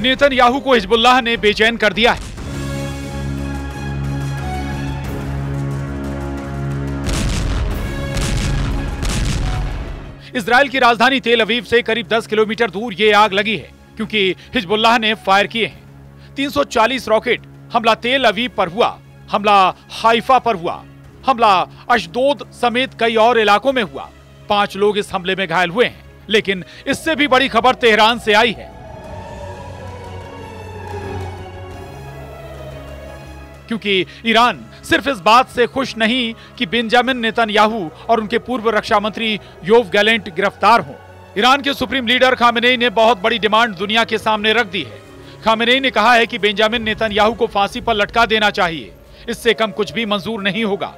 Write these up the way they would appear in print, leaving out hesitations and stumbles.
Netanyahu को Hezbollah ने बेचैन कर दिया है। इजराइल की राजधानी तेल अवीव से करीब 10 किलोमीटर दूर ये आग लगी है क्योंकि हिजबुल्लाह ने फायर किए हैं। 340 रॉकेट हमला तेल अवीव पर हुआ, हमला हाइफा पर हुआ, हमला अशदोद समेत कई और इलाकों में हुआ। 5 लोग इस हमले में घायल हुए हैं, लेकिन इससे भी बड़ी खबर तेहरान से आई है, क्योंकि ईरान सिर्फ इस बात से खुश नहीं कि बेंजामिन नेतन्याहू और उनके पूर्व रक्षा मंत्री योव गैलेंट गिरफ्तार हों। ईरान के सुप्रीम लीडर खामेनेई ने बहुत बड़ी डिमांड दुनिया के सामने रख दी है। खामेनेई ने कहा है कि बेंजामिन नेतन्याहू को फांसी पर लटका देना चाहिए, इससे कम कुछ भी मंजूर नहीं होगा।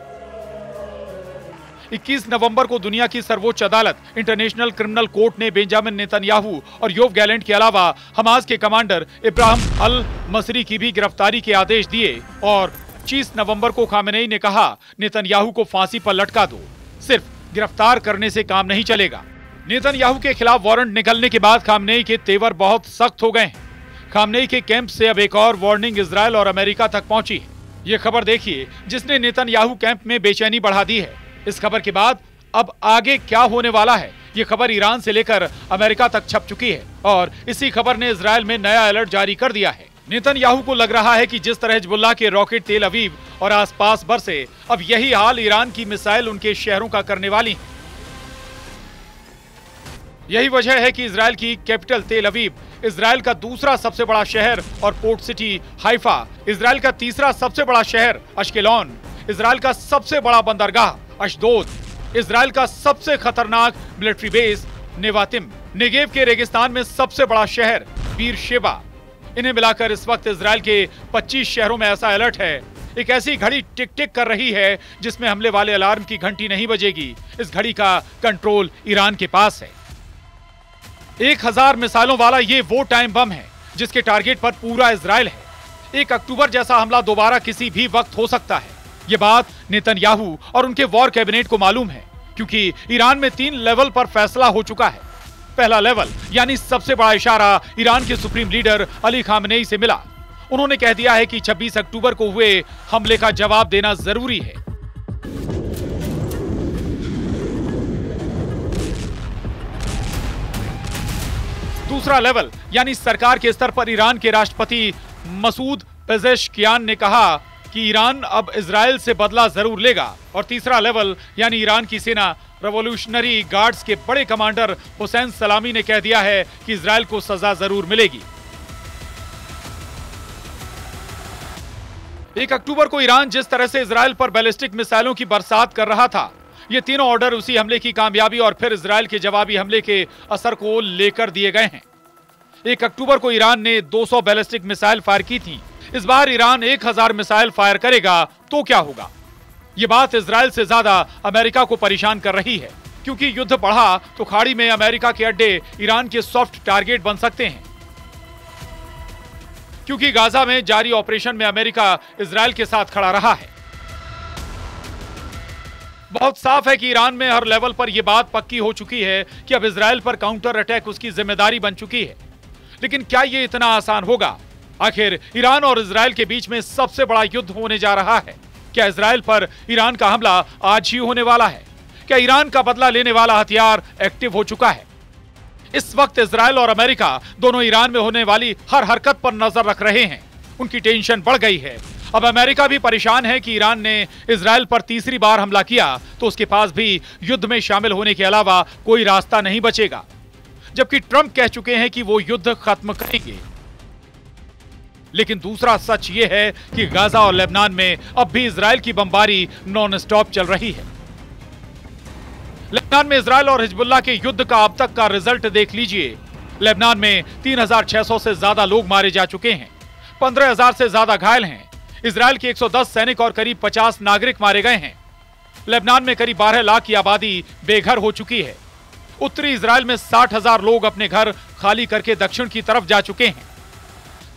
21 नवंबर को दुनिया की सर्वोच्च अदालत इंटरनेशनल क्रिमिनल कोर्ट ने बेंजामिन नेतन्याहू और योव गैलेंट के अलावा हमास के कमांडर इब्राहिम अल मसरी की भी गिरफ्तारी के आदेश दिए और 25 नवंबर को खामेनेई ने कहा नेतन्याहू को फांसी पर लटका दो, सिर्फ गिरफ्तार करने से काम नहीं चलेगा। नेतन्याहू के खिलाफ वारंट निकलने के बाद खामेनेई के तेवर बहुत सख्त हो गए हैं। खामेनेई के कैंप से अब एक और वार्निंग इजराइल और अमेरिका तक पहुंची है। ये खबर देखिए जिसने नेतन्याहू कैंप में बेचैनी बढ़ा दी है। इस खबर के बाद अब आगे क्या होने वाला है, ये खबर ईरान से लेकर अमेरिका तक छप चुकी है और इसी खबर ने इजराइल में नया अलर्ट जारी कर दिया है। नेतन्याहू को लग रहा है कि जिस तरह हिजबुल्लाह के रॉकेट तेल अवीव और आसपास बरसे, अब यही हाल ईरान की मिसाइल उनके शहरों का करने वाली है। यही वजह है कि इजराइल की कैपिटल तेल अवीव, इजराइल का दूसरा सबसे बड़ा शहर और पोर्ट सिटी हाइफा, इजराइल का तीसरा सबसे बड़ा शहर अश्केलॉन, इजराइल का सबसे बड़ा बंदरगाह अशदोद, इजराइल का सबसे खतरनाक मिलिट्री बेस नेवातिम, नेगेव के रेगिस्तान में सबसे बड़ा शहर बीरशेबा, इन्हें मिलाकर इस वक्त इजराइल के 25 शहरों में ऐसा अलर्ट है। एक ऐसी घड़ी टिक टिक कर रही है जिसमें हमले वाले अलार्म की घंटी नहीं बजेगी। इस घड़ी का कंट्रोल ईरान के पास है। 1000 मिसाइलों वाला ये वो टाइम बम है जिसके टारगेट पर पूरा इजराइल है। 1 अक्टूबर जैसा हमला दोबारा किसी भी वक्त हो सकता है। ये बात नेतन्याहू और उनके वॉर कैबिनेट को मालूम है, क्योंकि ईरान में 3 लेवल पर फैसला हो चुका है। पहला लेवल यानी सबसे बड़ा इशारा ईरान के सुप्रीम लीडर अली खामेनेई से मिला। उन्होंने कह दिया है कि 26 अक्टूबर को हुए हमले का जवाब देना जरूरी है। दूसरा लेवल यानी सरकार के स्तर पर ईरान के राष्ट्रपति मसूद पेजेश्कियान ने कहा कि ईरान अब इजराइल से बदला जरूर लेगा। और तीसरा लेवल यानी ईरान की सेना रेवोल्यूशनरी गार्ड्स के बड़े कमांडर हुसैन सलामी ने कह दिया है कि इजराइल को सजा जरूर मिलेगी। 1 अक्टूबर को ईरान जिस तरह से इजराइल पर बैलिस्टिक मिसाइलों की बरसात कर रहा था, ये तीनों ऑर्डर उसी हमले की कामयाबी और फिर इजराइल के जवाबी हमले के असर को लेकर दिए गए हैं। 1 अक्टूबर को ईरान ने 200 बैलिस्टिक मिसाइल फायर की थी। इस बार ईरान 1000 मिसाइल फायर करेगा तो क्या होगा? ये बात इजराइल से ज्यादा अमेरिका को परेशान कर रही है, क्योंकि युद्ध बढ़ा तो खाड़ी में अमेरिका के अड्डे ईरान के सॉफ्ट टारगेट बन सकते हैं। क्योंकि गाजा में जारी ऑपरेशन में अमेरिका इजराइल के साथ खड़ा रहा है। बहुत साफ है कि ईरान में हर लेवल पर यह बात पक्की हो चुकी है कि अब इजराइल पर काउंटर अटैक उसकी जिम्मेदारी बन चुकी है। लेकिन क्या यह इतना आसान होगा? आखिर ईरान और इजराइल के बीच में सबसे बड़ा युद्ध होने जा रहा है। क्या इजराइल पर ईरान का हमला आज ही होने वाला है? क्या ईरान का बदला लेने वाला हथियार एक्टिव हो चुका है? इस वक्त इजराइल और अमेरिका दोनों ईरान में होने वाली हर हरकत पर नजर रख रहे हैं। उनकी टेंशन बढ़ गई है। अब अमेरिका भी परेशान है कि ईरान ने इजराइल पर तीसरी बार हमला किया तो उसके पास भी युद्ध में शामिल होने के अलावा कोई रास्ता नहीं बचेगा। जबकि ट्रंप कह चुके हैं कि वो युद्ध खत्म करेंगे। लेकिन दूसरा सच ये है कि गाजा और लेबनान में अब भी इजराइल की बमबारी नॉन स्टॉप चल रही है। लेबनान में इजराइल और हिजबुल्लाह के युद्ध का अब तक का रिजल्ट देख लीजिए। लेबनान में 3600 से ज्यादा लोग मारे जा चुके हैं, 15000 से ज्यादा घायल हैं। इजराइल के 110 सैनिक और करीब 50 नागरिक मारे गए हैं। लेबनान में करीब 12 लाख की आबादी बेघर हो चुकी है। उत्तरी इजराइल में 60,000 लोग अपने घर खाली करके दक्षिण की तरफ जा चुके हैं।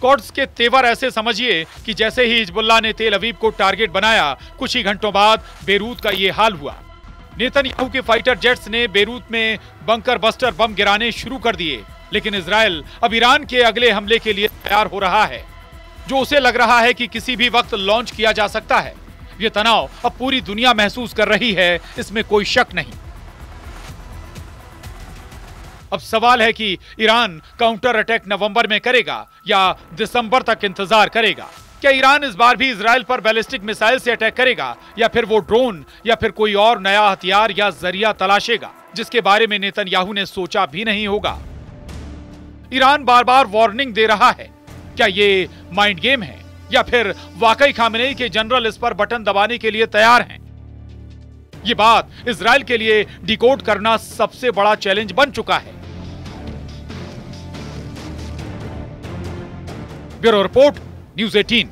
कोड्स के तेवर ऐसे समझिए कि जैसे ही हिजबुल्लाह ने तेल अवीव को टारगेट बनाया, कुछ ही घंटों बाद बेरूत का ये हाल हुआ। नेतन्याहू के फाइटर जेट्स ने बेरूत में बंकर बस्टर बम गिराने शुरू कर दिए लेकिन इजराइल अब ईरान के अगले हमले के लिए तैयार हो रहा है, जो उसे लग रहा है कि किसी भी वक्त लॉन्च किया जा सकता है। यह तनाव अब पूरी दुनिया महसूस कर रही है, इसमें कोई शक नहीं। अब सवाल है कि ईरान काउंटर अटैक नवंबर में करेगा या दिसंबर तक इंतजार करेगा। क्या ईरान इस बार भी इजराइल पर बैलिस्टिक मिसाइल से अटैक करेगा, या फिर वो ड्रोन या फिर कोई और नया हथियार या जरिया तलाशेगा, जिसके बारे में नेतन्याहू ने सोचा भी नहीं होगा। ईरान बार बार वार्निंग दे रहा है। क्या ये माइंड गेम है, या फिर वाकई खामेनेई के जनरल इस पर बटन दबाने के लिए तैयार हैं? ये बात इजराइल के लिए डिकोड करना सबसे बड़ा चैलेंज बन चुका है। Bureau report, news 18।